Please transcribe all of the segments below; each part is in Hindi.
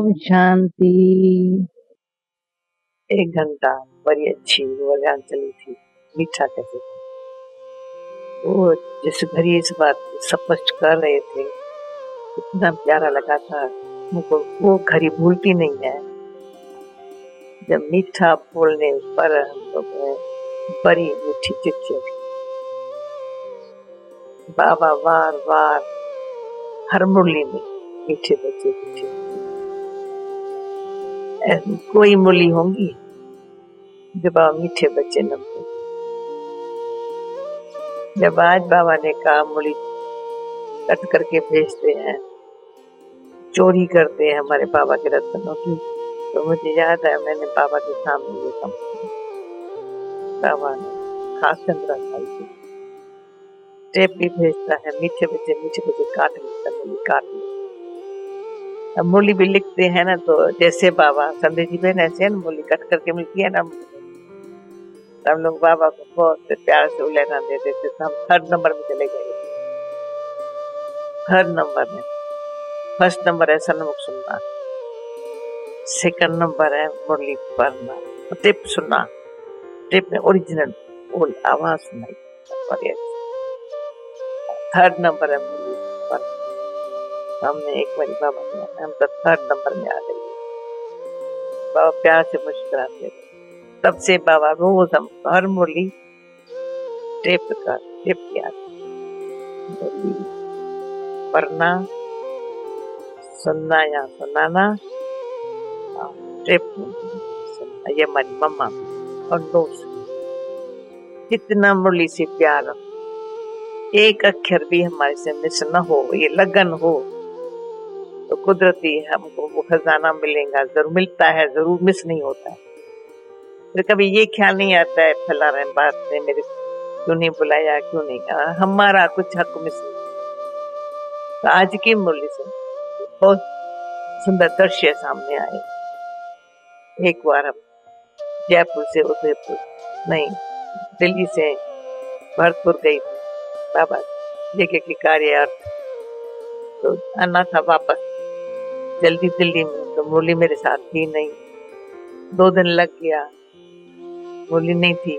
ओम शांति। 1 घंटा बड़ी अच्छी वो अजान चली थी। मीठा कैसे वो जिस घड़ी इस बात स्पष्ट कर रहे थे, इतना प्यारा लगा था मुझको। वो घड़ी भूलती नहीं है जब मीठा बोलने पर हम लोग बड़ी मीठी चिट्ठी बाबा वार वार हर मुरली में मीठे बच्चे मीठे ऐसी कोई मुरली होंगी जब बाबा मीठे बच्चे न बोले। जब आज बाबा ने कहा मुरली कट करके भेजते हैं, चोरी करते हैं हमारे बाबा के रत्नों की, तो मुझे याद है मैंने बाबा के सामने ये काम किया। बाबा ने खास चंद्रा खाई थी, टेप भी भेजता है, मीठे बच्चे काट लेता मुरली काट लेता। अब मुरली भी लिखते हैं ना, तो जैसे बाबा संदेश जी बहन ऐसे ना मुरली कट करके मिलती है ना, हम लोग बाबा को बहुत प्यार से उलेना दे देते थे। हम थर्ड नंबर में चले गए, थर्ड नंबर में। फर्स्ट नंबर है सन्मुख सुनना, सेकंड नंबर है मुरली पढ़ना, टिप सुनना, टिप में ओरिजिनल आवाज सुनाई। थर्ड नंबर है मुरली पढ़ना। हमने एक बार बाबा ने हम तो थर्ड नंबर में आ गए। बाबा प्यार से मुस्कुराते थे। तब से बाबा रोज हम हर मुरली टेप किया, पढ़ना, सुनना या सुनाना, टेप सुनना। ये हमारी मम्मा और दोस्त कितना मुरली से प्यार, एक अक्षर भी हमारे से मिस न हो, ये लगन हो तो कुदरती हमको वो खजाना मिलेगा, जरूर मिलता है, जरूर मिस नहीं होता है। फिर कभी ये ख्याल नहीं आता है फला रहे बात ने मेरे क्यों नहीं बुलाया, क्यों नहीं कहा, हमारा कुछ हक मिस नहीं। तो आज की मुरली से बहुत सुंदर दृश्य सामने आए। एक बार हम जयपुर से उदयपुर नहीं दिल्ली से भरतपुर गई थी बाबा जगह के कार्य अर्थ, तो आना था वापस जल्दी दिल्ली में। तो मुरली मेरे साथ थी नहीं, 2 दिन लग गया, मुरली नहीं थी।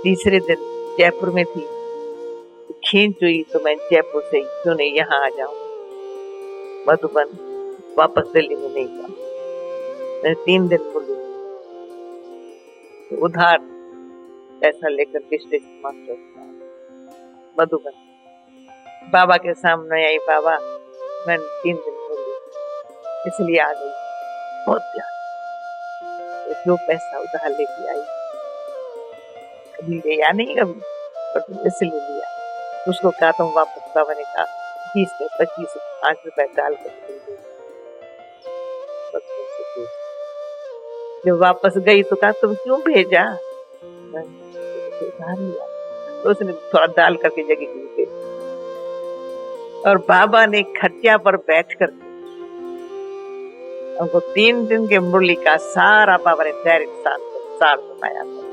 तीसरे दिन जयपुर में थी, तो खींच हुई तो मैं जयपुर से क्यों नहीं यहाँ आ जाऊं, मधुबन वापस दिल्ली में नहीं था। मैं 3 दिन मुरली तो उधार पैसा लेकर स्टेशन मास्टर मधुबन बाबा के सामने आई। बाबा मैं 3 दिन मुरली इसलिए आ गई, बहुत प्यार। तो जो पैसा उधार लेके आई, कभी लिया नहीं कभी, पर इसलिए लिया। तो उसको कहा तुम वापस, बाबा ने कहा 20 में 25 5 रुपए डाल कर। जब वापस गई तो कहा तुम क्यों भेजा, उधार लिया। तो उसने थोड़ा डाल करके जगह दी। और बाबा ने खटिया पर बैठ कर हमको 3 दिन के मुरली का सारा बाबा ने डायरेक्ट सार सुनाया था।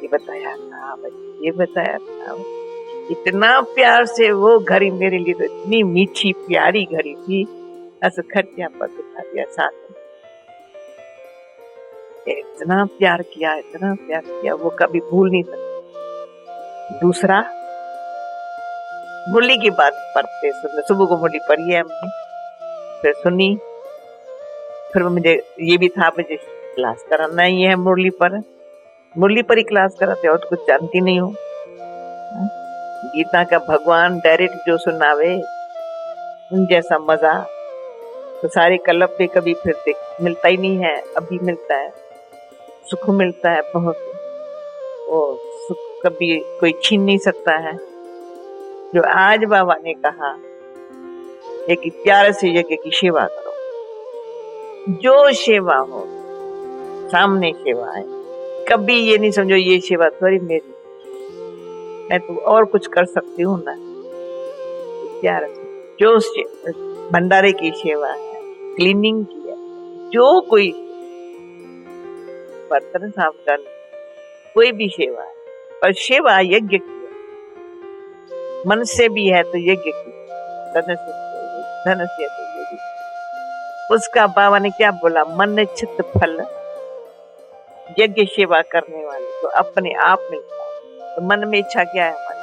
ये बताया था, ये बताया था। इतना प्यार से वो घड़ी मेरे लिए तो इतनी मीठी प्यारी घड़ी थी। ऐसे खटिया पर बिठा दिया साथ में, इतना प्यार किया, इतना प्यार किया, वो कभी भूल नहीं सकता। दूसरा मुरली की बात पढ़ते सुनते, सुबह को मुरली पढ़ी है हमने, फिर सुनी, फिर मुझे ये भी था मुझे क्लास कराना ही है मुरली पर ही क्लास कराते, और कुछ जानती नहीं हूँ। गीता का भगवान डायरेक्ट जो सुनावे उन जैसा मजा तो सारे कलप पे कभी फिर मिलता ही नहीं है। अभी मिलता है, सुख मिलता है बहुत, वो सुख कभी कोई छीन नहीं सकता है। जो आज बाबा ने कहा एक प्यार से यज्ञ की सेवा करो, जो सेवा हो सामने सेवा है, कभी ये नहीं समझो ये सेवा थोड़ी मेरी, मैं तो और कुछ कर सकती हूँ ना। प्यार से जो भंडारे की सेवा है, क्लीनिंग की है, जो कोई बर्तन साफ करना, कोई भी सेवा है, पर सेवा यज्ञ की है, मन से भी है तो यज्ञ की, धन से तो यज्ञ। उसका बाबा ने क्या बोला, मन चित फल यज्ञ सेवा करने वाले तो अपने आप मिलता है। तो मन में इच्छा क्या है हमारी?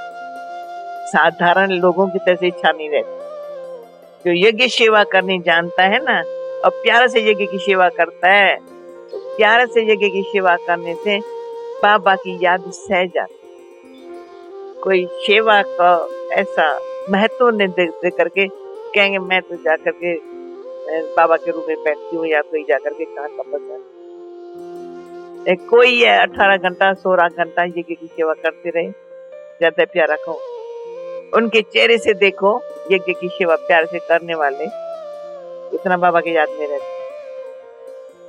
साधारण लोगों की तरह से इच्छा नहीं रहती। जो यज्ञ सेवा करनी जानता है ना और प्यार से यज्ञ की सेवा करता है, तो प्यार से यज्ञ की सेवा करने से बाबा की याद सह जाती। कोई सेवा का ऐसा महत्व नहीं दे करके कहेंगे मैं तो जाकर के बाबा के रूम में बैठती हूँ या कोई जाकर के कहाँ तपस्या। कोई है 18 घंटा 16 घंटा यज्ञ की सेवा करते रहे, ज्यादा प्यारा कहो। उनके चेहरे से देखो यज्ञ की सेवा प्यार से करने वाले इतना बाबा की याद में रहते।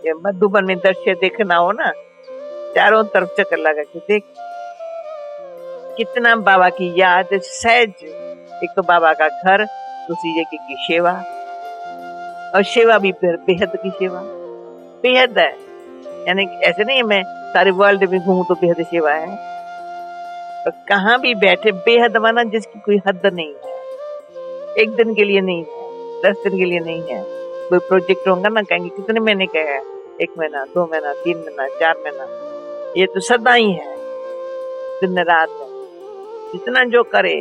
ये मधुबन में दृश्य देखना हो ना, चारों तरफ चक्कर लगा के देख कितना बाबा की याद सहज। एक तो बाबा का घर, दूसरी यज्ञ की सेवा, और सेवा भी बेहद की सेवा। बेहद है, यानी ऐसे नहीं मैं सारे वर्ल्ड में घूमूं तो बेहद सेवा है। तो कहाँ भी बैठे बेहद माना जिसकी कोई हद नहीं है। एक दिन के लिए नहीं है, 10 दिन के लिए नहीं है। कोई प्रोजेक्ट होगा ना, कहेंगे कितने महीने का है, 1 महीना 2 महीना 3 महीना 4 महीना। ये तो सदा ही है, दिन रात है। जितना जो करे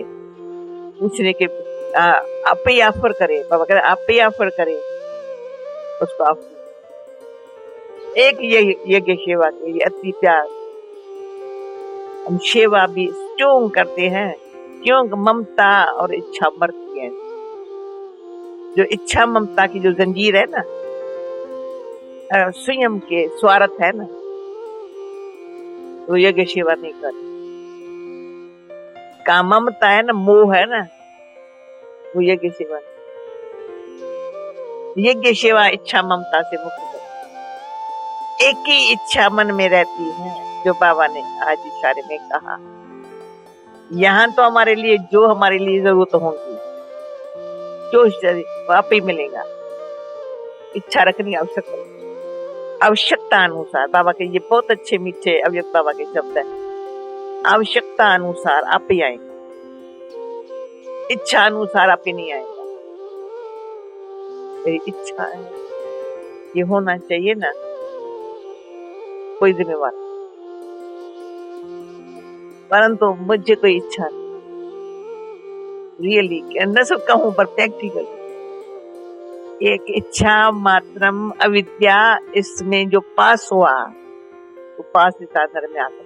दूसरे के आप ही ऑफर करे, बाबा करे आप ही ऑफर करे उसको ऑफर। एक यज्ञ सेवा के लिए अति प्यार। हम सेवा भी क्यों करते हैं? क्यों? ममता और इच्छा मरती है। जो इच्छा ममता की जो जंजीर है ना, स्वयं के स्वार्थ है ना, तो यज्ञ सेवा नहीं करती। का ममता है ना, मोह है ना, वो यज्ञ सेवा नहीं। यज्ञ सेवा इच्छा ममता से मुक्त करती। एक ही इच्छा मन में रहती है, जो बाबा ने आज इशारे में कहा। यहाँ तो हमारे लिए जो हमारे लिए जरूरत होगी, जो आप ही मिलेगा। इच्छा रखनी आवश्यकता, आवश्यकता अनुसार। बाबा के ये बहुत अच्छे मीठे अव्यक्त बाबा के शब्द है। आवश्यकता अनुसार आप ही आएंगे, इच्छा अनुसार आप ही नहीं आएगा। मेरी इच्छा है, ये होना चाहिए ना, कोई जिम्मेवार, परंतु मुझे कोई इच्छा नहीं। रियली न सब कहूं पर प्रैक्टिकल एक इच्छा मात्रम अविद्या, इसमें जो पास हुआ तो पास इस आधार में आता।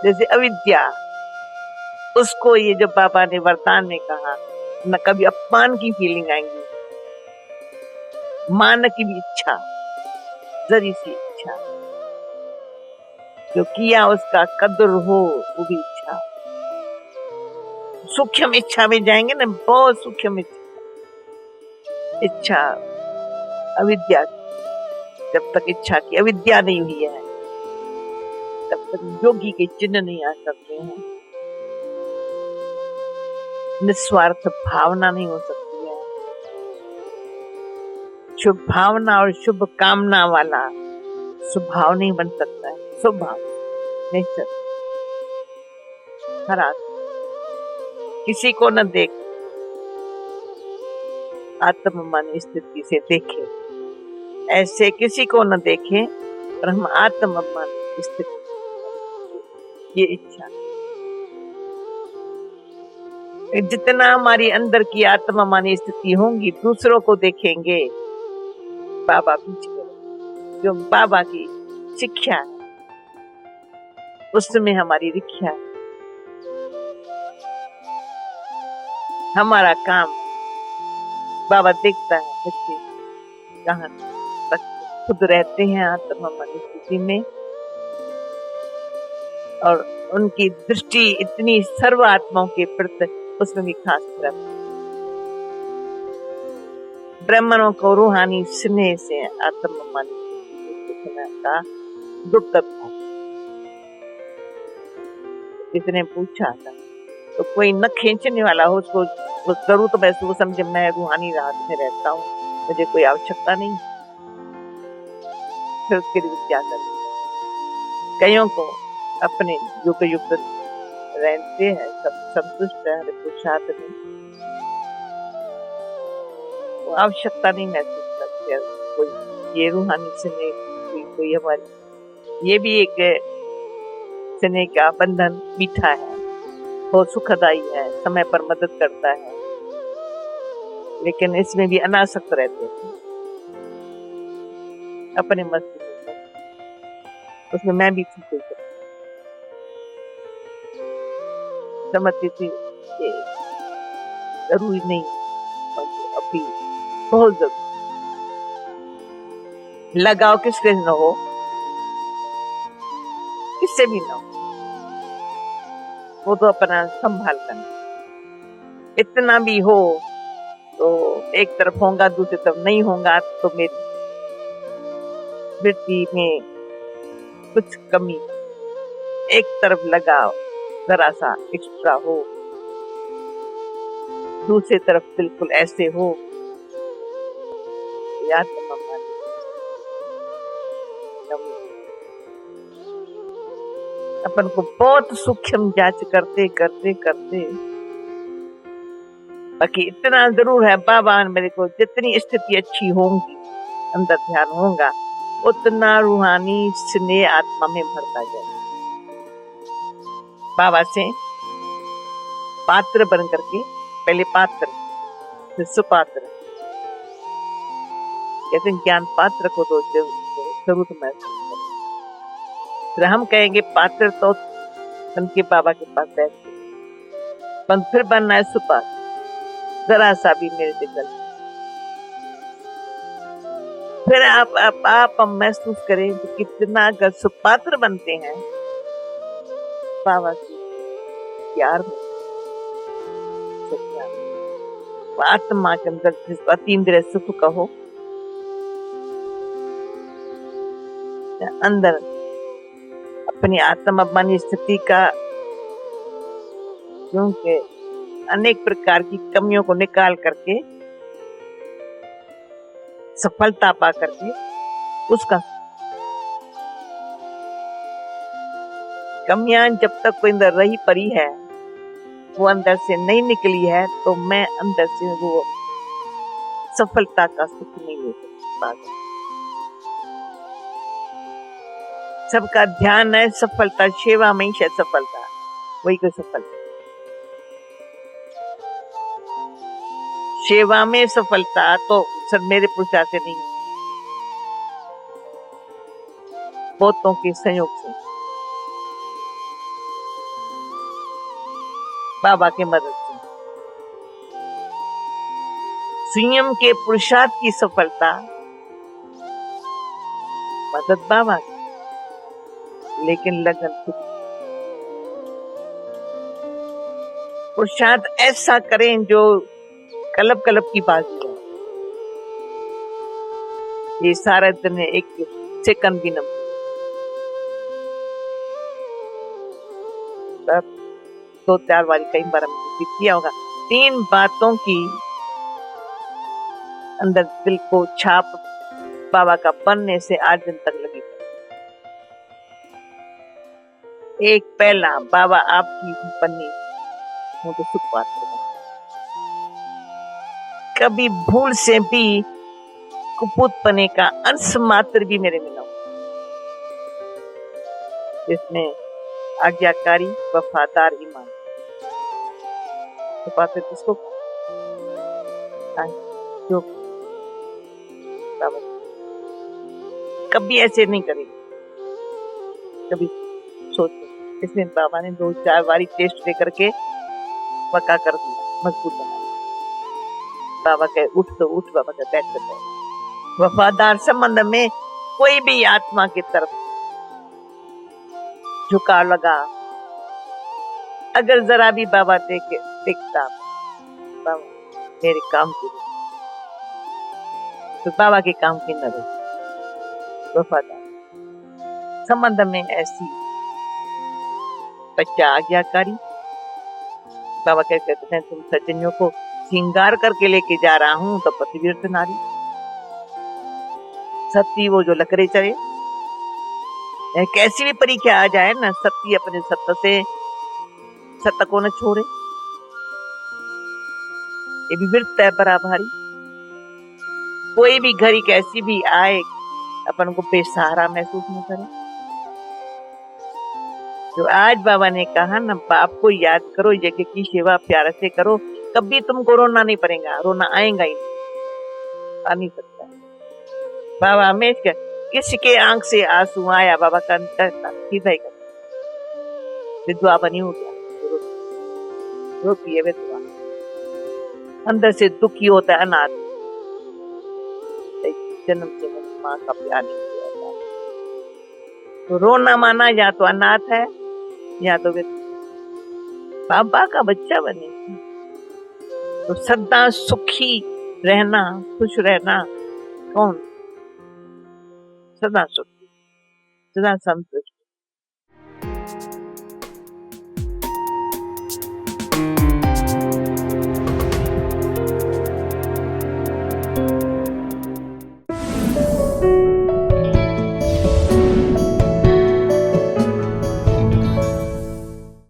जैसे अविद्या, उसको ये जो बाबा ने वरदान में कहा, न कभी अपमान की फीलिंग आएंगी, मान की भी इच्छा, जरी सी इच्छा, जो किया उसका कदर हो वो भी इच्छा। सूक्ष्म इच्छा में जाएंगे ना, बहुत सूक्ष्म इच्छा अविद्या। जब तक इच्छा की अविद्या नहीं हुई है तब तक योगी के चिन्ह नहीं आ सकते हैं, निस्वार्थ भावना नहीं हो सकती है। शुभ भावना और शुभ कामना वाला स्वभाव नहीं बन सकता है। स्वभाव नेचर, हर आदमी किसी को न देख आत्ममान स्थिति से देखे, ऐसे किसी को न देखे पर हम आत्ममान स्थिति, ये इच्छा। जितना हमारी अंदर की आत्ममान स्थिति होंगी, दूसरों को देखेंगे। बाबा पीछे जो बाबा की शिक्षा है उसमें हमारी रिख्या है। हमारा काम बाबा देखता है बच्चे कहाँ खुद रहते हैं आत्ममान स्थिति में, और उनकी दृष्टि इतनी सर्व आत्माओं के प्रति उसमें भी खास तरफ ब्राह्मणों को रूहानी स्नेह से आत्ममान का गुप्त था। किसने पूछा था तो कोई न खींचने वाला हो, उसको जरूरत महसूस समझे मैं रूहानी राहत में रहता हूँ, मुझे कोई आवश्यकता नहीं, फिर उसके लिए क्या करें। कईयों को अपने युग युक्त रहते हैं, सब संतुष्ट है पुरुषार्थ में, वो आवश्यकता नहीं महसूस या कोई ये रूहानी स्नेह कोई हमारी, ये भी एक स्नेह का बंधन मीठा है, बहुत सुखदाई है, समय पर मदद करता है, लेकिन इसमें भी अनासक्त रहते हैं अपने मस्ती में, उसमें मैं भी थी कोई समझती थी कि जरूरी नहीं, अभी बहुत जरूरी लगाव किससे न हो, किससे भी न हो, वो तो अपना संभाल करना, इतना भी हो तो एक तरफ होगा दूसरी तरफ नहीं होगा तो मेरी वृत्ति में कुछ कमी, एक तरफ लगाव जरा सा एक्स्ट्रा हो, दूसरी तरफ बिल्कुल ऐसे हो, याद अपन को बहुत सूक्ष्म जांच करते करते करते, बाकी इतना जरूर है बाबा मेरे को जितनी स्थिति अच्छी होंगी, अंदर ध्यान होगा, उतना रूहानी स्नेह आत्मा में भरता जाए। बाबा से पात्र बन करके, पहले पात्र फिर सुपात्र, कहते ज्ञान पात्र को तो जरूर महसूस करें, फिर हम कहेंगे पात्र तो बन के बाबा के पास बैठ, फिर बनना है सुपात्र, जरा सा भी मेरे से गलती, फिर आप महसूस करें कि कितना अगर सुपात्र बनते हैं बाबा की प्यार में, आत्मा के अंदर जिसको अतीन्द्रिय सुख कहो, अंदर अपनी आत्मा मन स्थिति का, क्योंकि अनेक प्रकार की कमियों को निकाल करके सफलता पा करके उसका, कमियां जब तक कोई अंदर रही पड़ी है, वो अंदर से नहीं निकली है, तो मैं अंदर से वो सफलता का सुख नहीं ले सकता। सबका ध्यान है सफलता, सेवा में ही सफलता, वही कोई सफलता, सेवा में सफलता तो सब मेरे पुरुषार्थ से नहीं, बहुतों के संयोग से, बाबा के मदद से, स्वयं के पुरुषार्थ की सफलता मदद बाबा की, लेकिन लगन खुद, पुरुषार्थ ऐसा करें जो कलब कलब की बाजी है, ये सारा दिन एक सेकंड भी न, तब 2-4 बार कई बार हमने किया होगा, 3 बातों की अंदर दिल को छाप बाबा का बनने से आज दिन तक लगी। एक पहला, बाबा आपकी पन्नी हूँ तो सुख पात्र हूँ, कभी भूल से भी कुपूत पने का अंश मात्र भी मेरे में न हो, जिसमें आज्ञाकारी वफादार ईमान, तो पात्र किसको जो कभी ऐसे नहीं करेंगे, कभी सोच, इसमें बाबा ने 2-4 बारी टेस्ट लेकर के पक्का कर दिया, मजबूत बना, बाबा कहे उठ तो उठ, बाबा कहे बैठ तो बैठ। वफादार संबंध में कोई भी आत्मा की तरफ झुकाव लगा, अगर जरा भी बाबा देखता बाबा मेरे काम के लिए, तो बाबा के काम की नजर, वफादार संबंध में ऐसी बच्चा आज्ञाकारी, बाबा कहते हैं तुम सज्जनों को श्रृंगार करके लेके जा रहा हूं तो पतिव्रत नारी, सती वो जो लकड़े चढ़े, कैसी भी परीक्षा आ जाए ना, सती अपने सत्य से सत्य को न छोड़े, ये भी वृत्त है बराबरी, कोई भी घड़ी कैसी भी आए अपन को बेसहारा महसूस न करें। तो आज बाबा ने कहा ना, बाप को याद करो, यज्ञ की सेवा प्यार से करो, कभी तुमको रोना नहीं पड़ेगा, रोना आएगा ही नहीं, आ नहीं सकता। बाबा हमेशा किसके आंख से आंसू आया, बाबा का अंतर था हृदय का, विधवा बनी हो गया, रोती है विधवा, अंदर से दुखी होता है अनाथ, जन्म से माँ का प्यार नहीं किया जाता। तो रोना माना या तो अनाथ है या तो बाबा का बच्चा बने। तो सदा सुखी रहना, खुश रहना, कौन सदा सुखी, सदा संतुष्ट।